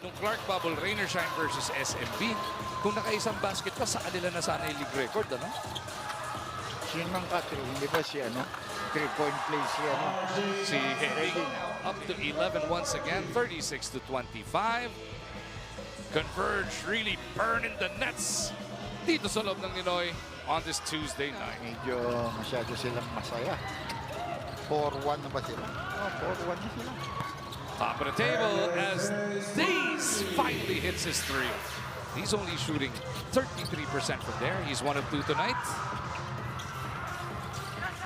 Nung Clark Bubble, Rainershine versus SMB, kung nakaisang basket pa, sa kanila na sana yung league record, ano? Sino ang katri? Hindi ba si ano? 3-point play si ano? Si Henry up to 11 once again, 36-25. Converge really burning the nets dito sa loob ng Ninoy on this Tuesday night. Medyo masyado silang masaya. 4-1 na ba sila? Oh, 4-1 na sila. Top of the table as Daze finally hits his three. He's only shooting 33% from there. He's 1 of 2 tonight.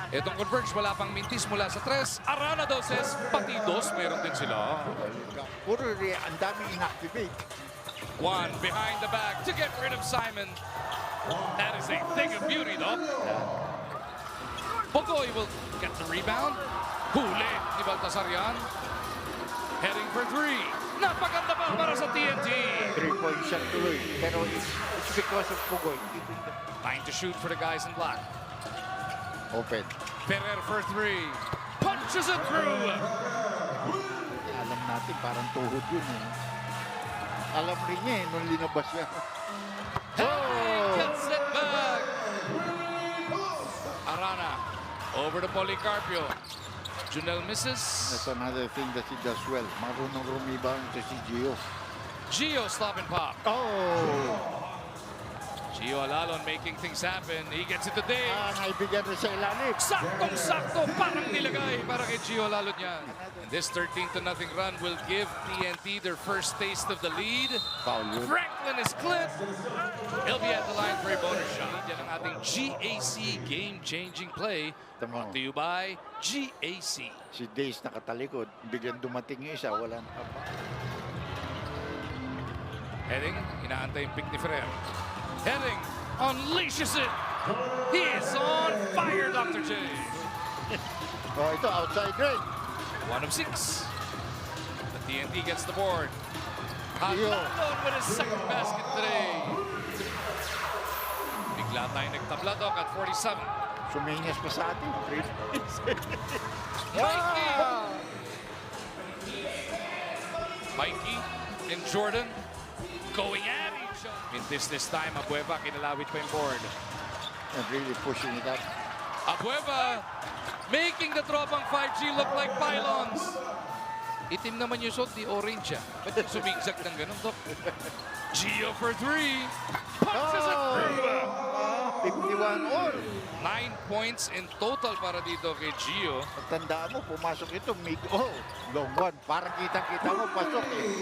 Itong Converge, wala pang mintis mula sa 3. Arana Doses, pati 2, meron din sila. Puro ang dami inactivate. One behind the back to get rid of Simon. That is a thing of beauty, though. Bogoy will get the rebound. Huli ni Baltasar yan. Heading for 3. Napaganda pa para sa TNT. 3-point shot tuloy. Pero it's because of Pugoy. Trying to shoot for the guys in black. Open. Ferrer for 3. Punches it through. Alam natin, parang tuhod yun eh. Alam rin niya eh, nung linabas siya. Gets it back. Arana over to Policarpio. Junel misses. That's another thing that he does well. Marunong rumibang ito si Gio. Gio stop and pop. Oh! Gio Alalon making things happen. He gets it to Dave. Naibigyan rin sa ilalim. Saktong-sakto, parang nilagay para kay Gio Alalon yan. And this 13-0 run will give TNT their first taste of the lead. Foul yun. Franklin is clipped. He'll be at the line for a bonus shot. Yan ang ating GAC game-changing play. Brought to you by GAC. Si Daze nakatalikod. Biglang dumating yung isa, wala na pa. Heading, inaantay yung pick ni Ferrer. Heading, unleashes it. He is on fire, Dr. J. Oh, ito, outside range. 1 of 6. The TNT gets the board. Gio. Alalon with his second basket today. Bigla tayo nagtabla, Doc, at 47. Suminyas pa sa atin. Mikey and Jordan going at each other. Mintis this time, Abueva kinalawit pa yung board. And really pushing it up. Abueva making the tropang 5G look like pylons. Itim naman yung suot, di orange siya. Ba't sumigzag ng ganun, Doc? Gio for 3. Punches it through. 51 all. 9 points in total para dito kay Gio. At tandaan mo, pumasok ito, long one. Parang kitang-kita mo, pasok eh.